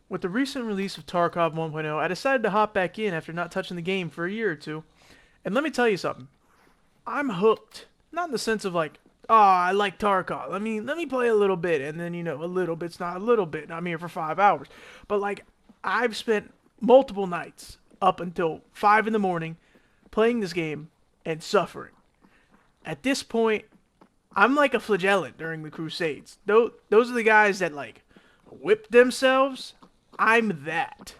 With the recent release of Tarkov 1.0, I decided to hop back in after not touching the game for a year or two. And let me tell you something. I'm hooked. Not in the sense of like, oh, I like Tarkov. Let me play a little bit, and then a little bit's not a little bit. I'm here for 5 hours. But like, I've spent multiple nights up until 5 in the morning playing this game and suffering. At this point, I'm like a flagellant during the Crusades. Those are the guys that like whip themselves. I'm that.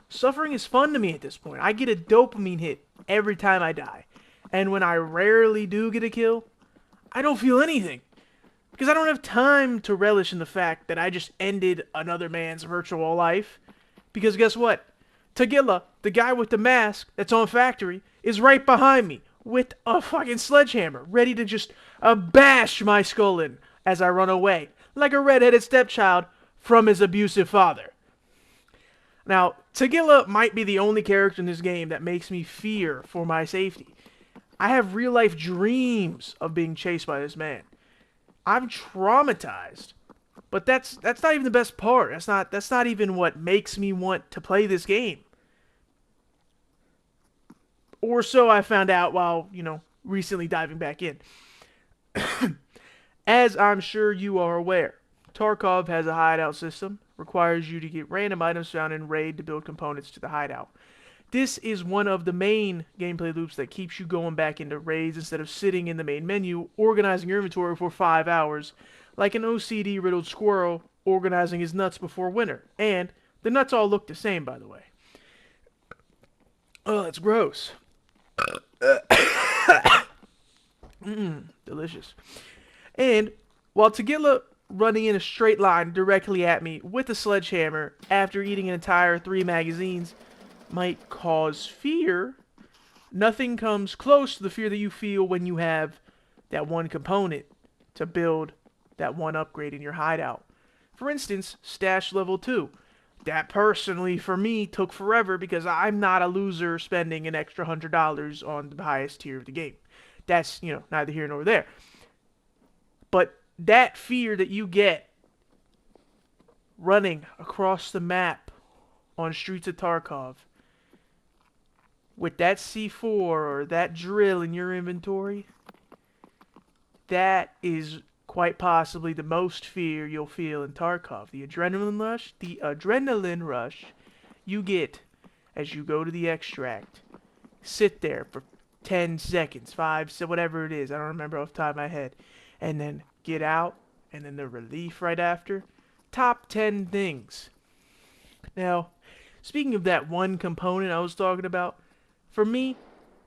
Suffering is fun to me at this point. I get a dopamine hit every time I die. And when I rarely do get a kill, I don't feel anything. Because I don't have time to relish in the fact that I just ended another man's virtual life. Because guess what? Tagilla, the guy with the mask that's on Factory, is right behind me with a fucking sledgehammer, ready to just bash my skull in as I run away, like a redheaded stepchild from his abusive father. Now, Tagilla might be the only character in this game that makes me fear for my safety. I have real life dreams of being chased by this man. I'm traumatized. But that's not even the best part. That's not even what makes me want to play this game. Or so I found out while, recently diving back in. As I'm sure you are aware, Tarkov has a hideout system, requires you to get random items found in raid to build components to the hideout. This is one of the main gameplay loops that keeps you going back into raids instead of sitting in the main menu, organizing your inventory for 5 hours, like an OCD riddled squirrel organizing his nuts before winter. And the nuts all look the same, by the way. Oh, that's gross. Delicious. And while Tagilla running in a straight line directly at me with a sledgehammer after eating an entire 3 magazines might cause fear, nothing comes close to the fear that you feel when you have that one component to build that one upgrade in your hideout. For instance, stash level 2. That personally, for me, took forever because I'm not a loser spending an extra $100 on the highest tier of the game. That's, neither here nor there. But that fear that you get running across the map on streets of Tarkov with that C4 or that drill in your inventory, that is quite possibly the most fear you'll feel in Tarkov. The adrenaline rush you get as you go to the extract, sit there for 10 seconds, 5, so whatever it is, I don't remember off the top of my head, and then get out, and then the relief right after. Top 10 things. Now, speaking of that one component I was talking about, for me,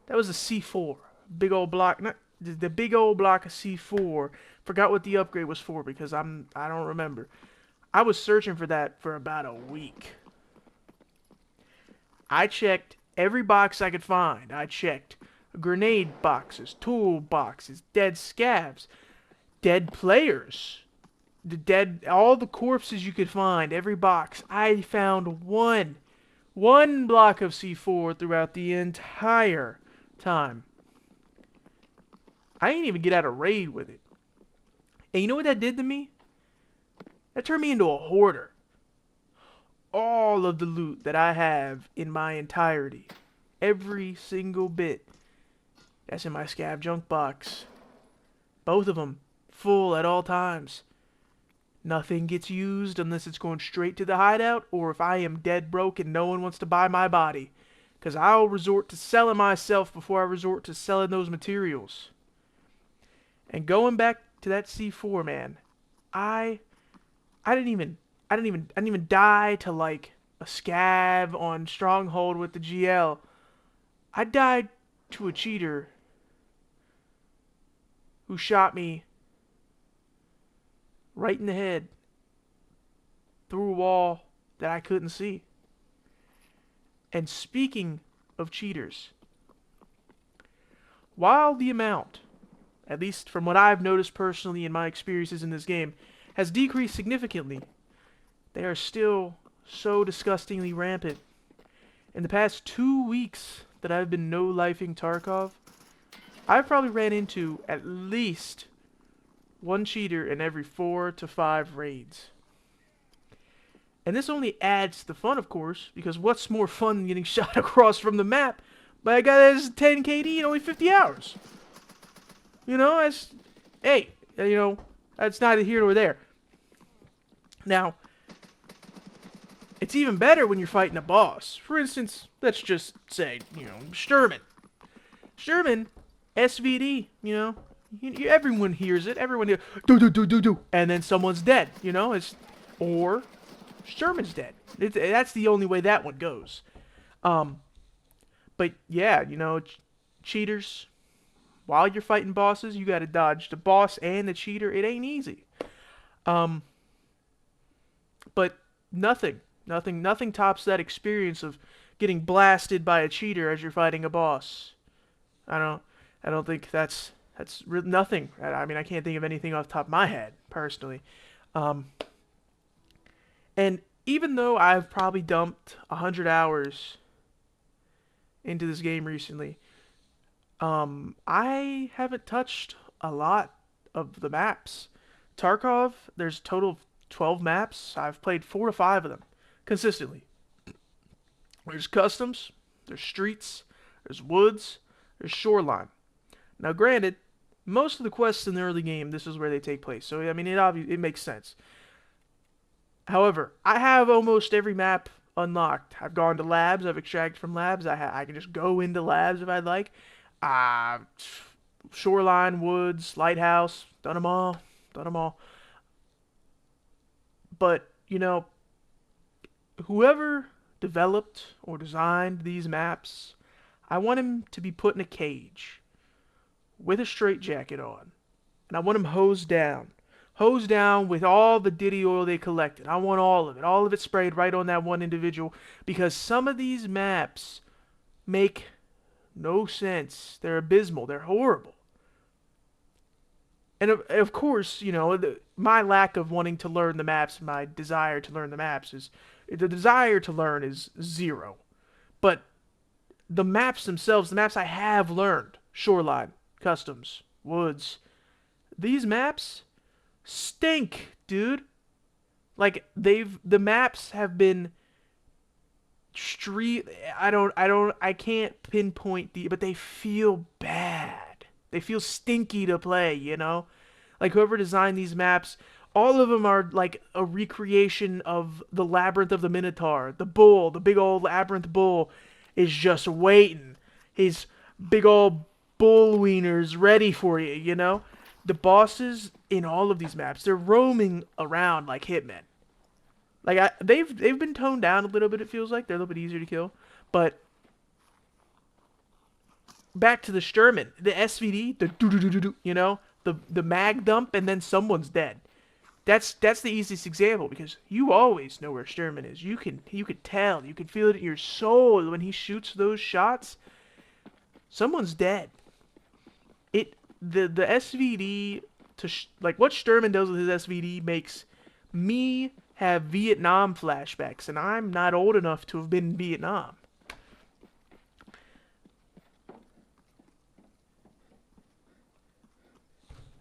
that was a C4. Big old block, not the big old block of C4. Forgot what the upgrade was for because I don't remember. I was searching for that for about a week. I checked every box I could find. I checked grenade boxes, tool boxes, dead scavs, dead players, all the corpses you could find, every box. I found one block of C4 throughout the entire time. I ain't even get out of raid with it. And you know what that did to me? That turned me into a hoarder. All of the loot that I have in my entirety, every single bit, that's in my scav junk box. Both of them full at all times. Nothing gets used unless it's going straight to the hideout or if I am dead broke and no one wants to buy my body. Because I'll resort to selling myself before I resort to selling those materials. And going back to that C4, man, I didn't even die to like a scav on Stronghold with the GL. I died to a cheater who shot me right in the head through a wall that I couldn't see. And speaking of cheaters, while the amount, at least from what I've noticed personally in my experiences in this game, has decreased significantly, they are still so disgustingly rampant. In the past 2 weeks that I've been no-lifing Tarkov, I've probably ran into at least one cheater in every 4 to 5 raids. And this only adds to the fun, of course, because what's more fun than getting shot across from the map by a guy that has 10 KD in only 50 hours? You know, that's, hey, you know, that's neither here nor there. Now, it's even better when you're fighting a boss. For instance, let's just say, you know, Sturman. Sturman, SVD, you know, everyone hears it. Everyone hears, do, and then someone's dead, you know, or Sturman's dead. That's the only way that one goes. But yeah, you know, cheaters, while you're fighting bosses, you gotta dodge the boss and the cheater. It ain't easy. But nothing tops that experience of getting blasted by a cheater as you're fighting a boss. I don't think that's nothing. I mean, I can't think of anything off the top of my head personally. And even though I've probably dumped 100 hours into this game recently, I haven't touched a lot of the maps. Tarkov, there's a total of 12 maps. I've played 4 to 5 of them consistently. There's customs, there's streets, there's woods, there's shoreline. Now, granted, most of the quests in the early game, this is where they take place. So, I mean, it makes sense. However, I have almost every map unlocked. I've gone to labs. I've extracted from labs. I can just go into labs if I'd like. Shoreline, woods, lighthouse, done them all. But, you know, whoever developed or designed these maps, I want him to be put in a cage with a straitjacket on. And I want him hosed down. Hosed down with all the Diddy oil they collected. I want all of it sprayed right on that one individual, because some of these maps make no sense. They're abysmal. They're horrible. And of course, you know, my lack of wanting to learn the maps, my desire to learn the maps is, the desire to learn is zero. But the maps themselves, the maps I have learned, shoreline, customs, woods, these maps stink, dude. Like, the maps have been I can't pinpoint but they feel bad. They feel stinky to play, you know? Like, whoever designed these maps, all of them are like a recreation of the Labyrinth of the Minotaur. The bull, the big old labyrinth bull, is just waiting. His big old bull wieners ready for you, you know? The bosses in all of these maps, they're roaming around like hitmen. Like, they've been toned down a little bit, it feels like. They're a little bit easier to kill. But back to the Sturman, the SVD, the do, you know, the mag dump, and then someone's dead. That's the easiest example, because you always know where Sturman is. You can tell, you can feel it in your soul when he shoots those shots. Someone's dead. The SVD like what Sturman does with his SVD makes me have Vietnam flashbacks, and I'm not old enough to have been in Vietnam.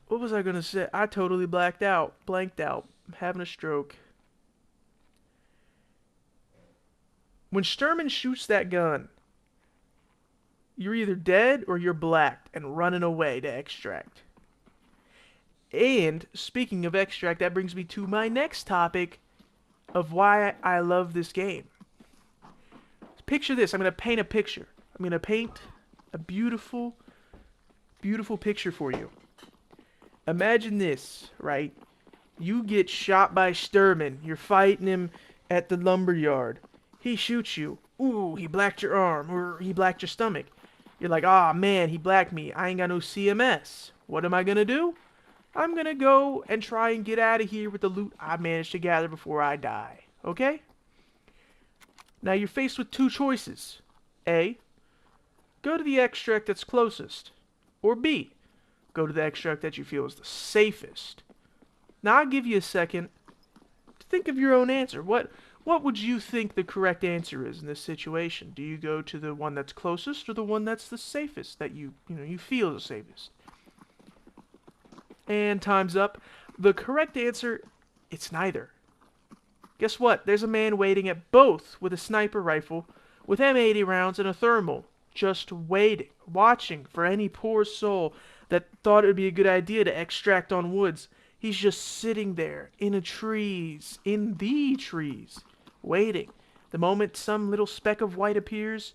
What was I gonna say? I totally blanked out. I'm having a stroke. When Sturman shoots that gun, you're either dead or you're blacked and running away to extract. And speaking of extract, that brings me to my next topic of why I love this game. Picture this. I'm going to paint a picture. I'm going to paint a beautiful, beautiful picture for you. Imagine this, right? You get shot by Sturman. You're fighting him at the lumberyard. He shoots you. Ooh, he blacked your arm, or he blacked your stomach. You're like, ah, man, he blacked me. I ain't got no CMS. What am I going to do? I'm going to go and try and get out of here with the loot I managed to gather before I die. Okay? Now you're faced with two choices. A, go to the extract that's closest. Or B, go to the extract that you feel is the safest. Now I'll give you a second to think of your own answer. What would you think the correct answer is in this situation? Do you go to the one that's closest or the one that's the safest, that you feel is the safest? And time's up. The correct answer, it's neither. Guess what? There's a man waiting at both with a sniper rifle, with M80 rounds and a thermal, just waiting, watching for any poor soul that thought it would be a good idea to extract on woods. He's just sitting there in the trees, waiting. The moment some little speck of white appears,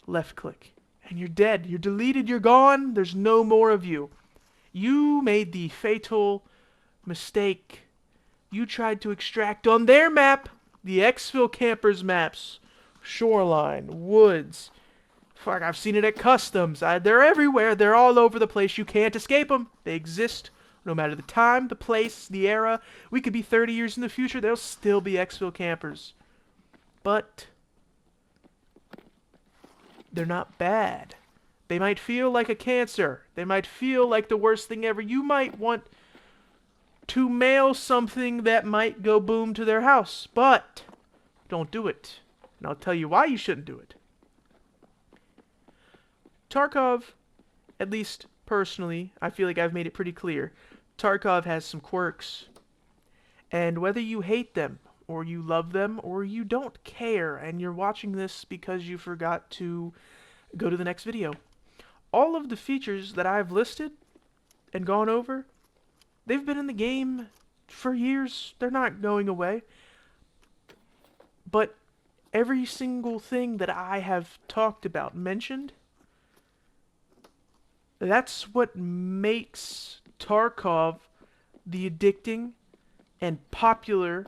left click, and you're dead. You're deleted, you're gone, there's no more of you. You made the fatal mistake. You tried to extract on their map, the Exfil campers maps. Shoreline, woods. Fuck, I've seen it at customs. They're everywhere. They're all over the place. You can't escape them. They exist no matter the time, the place, the era. We could be 30 years in the future. There'll still be Exfil campers. But they're not bad. They might feel like a cancer. They might feel like the worst thing ever. You might want to mail something that might go boom to their house. But don't do it. And I'll tell you why you shouldn't do it. Tarkov, at least personally, I feel like I've made it pretty clear. Tarkov has some quirks. And whether you hate them, or you love them, or you don't care, and you're watching this because you forgot to go to the next video, all of the features that I've listed and gone over, they've been in the game for years. They're not going away. But every single thing that I have talked about, mentioned, that's what makes Tarkov the addicting and popular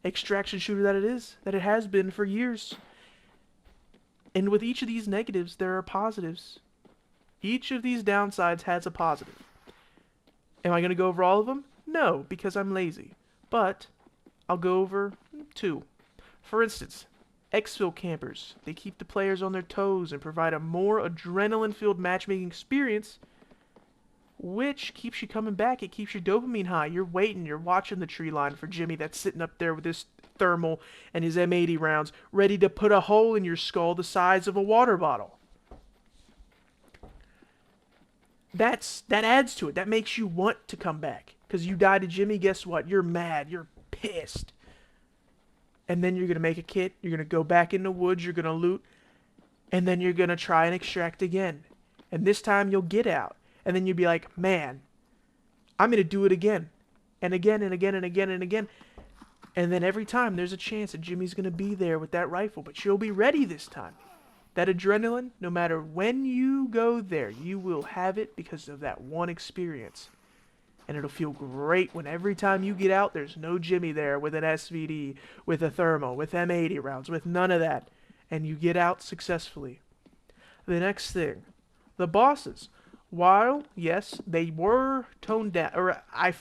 extraction shooter that it has been for years. And with each of these negatives, there are positives. Each of these downsides has a positive. Am I going to go over all of them? No, because I'm lazy. But I'll go over 2. For instance, Exfil campers. They keep the players on their toes and provide a more adrenaline-filled matchmaking experience, which keeps you coming back. It keeps your dopamine high. You're waiting. You're watching the tree line for Jimmy that's sitting up there with his thermal and his M80 rounds, ready to put a hole in your skull the size of a water bottle. That adds to it. That makes you want to come back. Because you died to Jimmy, guess what? You're mad. You're pissed. And then you're going to make a kit. You're going to go back in the woods. You're going to loot. And then you're going to try and extract again. And this time you'll get out. And then you'll be like, man, I'm going to do it again. And again and again and again and again. And then every time there's a chance that Jimmy's going to be there with that rifle. But you'll be ready this time. That adrenaline, no matter when you go there, you will have it because of that one experience. And it'll feel great when every time you get out, there's no Jimmy there with an SVD, with a thermal, with M80 rounds, with none of that. And you get out successfully. The next thing, the bosses. While, yes, they were toned down, or I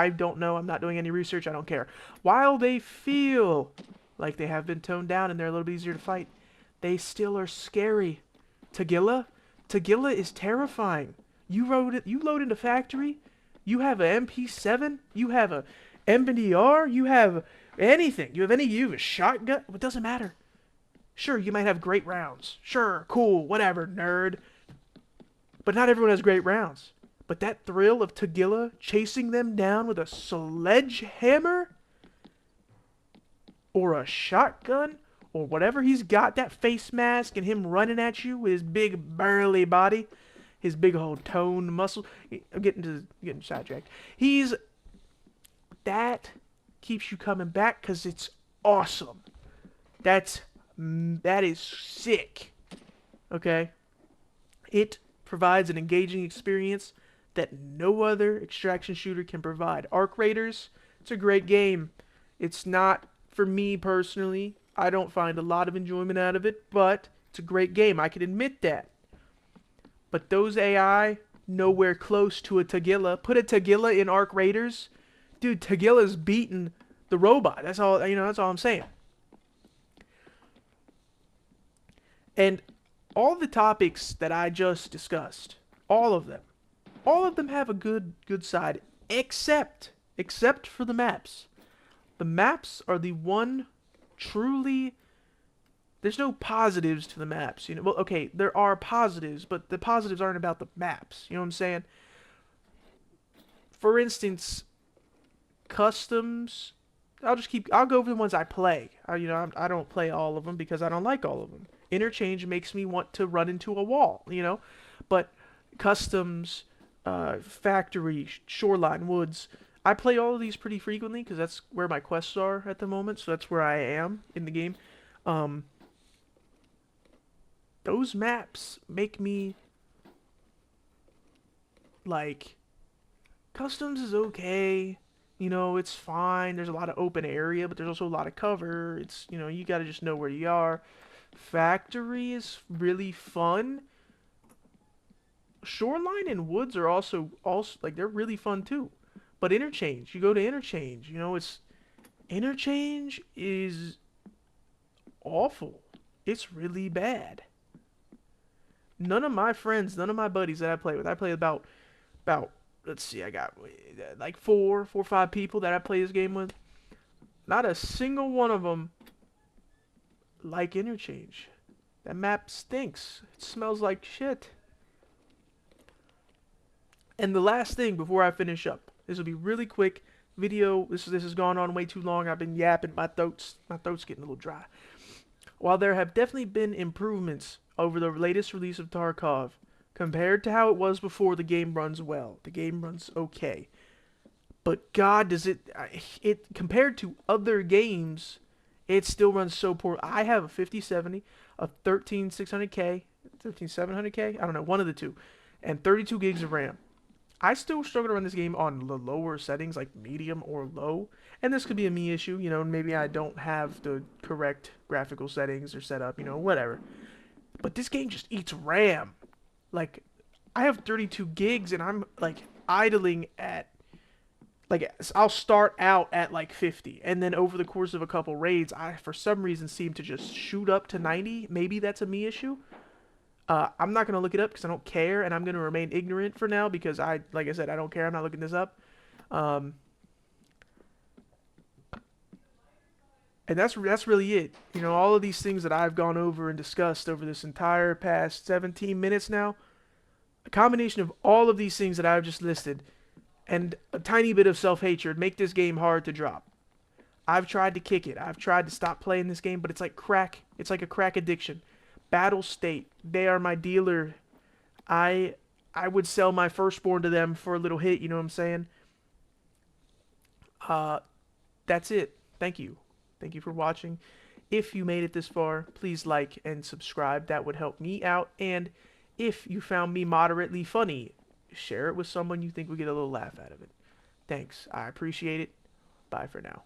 don't know, I'm not doing any research, I don't care. While they feel like they have been toned down and they're a little bit easier to fight, they still are scary. Tagilla is terrifying. You load into factory, you have a MP7, you have a MBDR, you have anything. You have a shotgun, it doesn't matter. Sure, you might have great rounds. Sure, cool, whatever, nerd. But not everyone has great rounds. But that thrill of Tagilla chasing them down with a sledgehammer or a shotgun or whatever he's got, that face mask and him running at you with his big burly body, his big old toned muscle. I'm getting sidetracked. That keeps you coming back because it's awesome. That is sick. Okay? It provides an engaging experience that no other extraction shooter can provide. Arc Raiders, it's a great game. It's not, for me personally, I don't find a lot of enjoyment out of it, but it's a great game. I can admit that. But those AI, nowhere close to a Tagilla. Put a Tagilla in Arc Raiders, dude, Tagilla's beating the robot. That's all, that's all I'm saying. And all the topics that I just discussed, all of them have a good side, except for the maps. The maps are the one truly, there's no positives to the maps. Well, okay, there are positives, but the positives aren't about the maps. You know what I'm saying? For instance, customs I'll go over the ones I play. I don't play all of them because I don't like all of them. Interchange makes me want to run into a wall, but customs, factory, shoreline, woods. I play all of these pretty frequently because that's where my quests are at the moment. So that's where I am in the game. Um, those maps make me like customs is okay. It's fine. There's a lot of open area, but there's also a lot of cover. You got to just know where you are. Factory is really fun. Shoreline and woods are also like they're really fun too. But interchange, you go to interchange, it's interchange is awful. It's really bad. None of my friends, none of my buddies that I play with, I play about let's see, I got like four or five people that I play this game with. Not a single one of them like interchange. That map stinks. It smells like shit. And the last thing before I finish up, this will be really quick video. This has gone on way too long. I've been yapping. My throat's getting a little dry. While there have definitely been improvements over the latest release of Tarkov, compared to how it was before, the game runs well. The game runs okay. But God, does it compared to other games, it still runs so poor. I have a 5070, a 13600K, 13700K, I don't know, one of the two, and 32 gigs of RAM. I still struggle to run this game on the lower settings, like medium or low. And this could be a me issue, maybe I don't have the correct graphical settings or setup, whatever. But this game just eats RAM. Like, I have 32 gigs and I'm, like, idling at, like, I'll start out at, like, 50. And then over the course of a couple raids, I, for some reason, seem to just shoot up to 90. Maybe that's a me issue. I'm not going to look it up because I don't care, and I'm going to remain ignorant for now because like I said, I don't care. I'm not looking this up. And that's really it. All of these things that I've gone over and discussed over this entire past 17 minutes now, a combination of all of these things that I've just listed and a tiny bit of self-hatred make this game hard to drop. I've tried to kick it. I've tried to stop playing this game, but it's like crack. It's like a crack addiction. Battle State, they are my dealer. I would sell my firstborn to them for a little hit, you know what I'm saying? That's it. Thank you. Thank you for watching. If you made it this far, please like and subscribe. That would help me out. And if you found me moderately funny, share it with someone you think would get a little laugh out of it. Thanks. I appreciate it. Bye for now.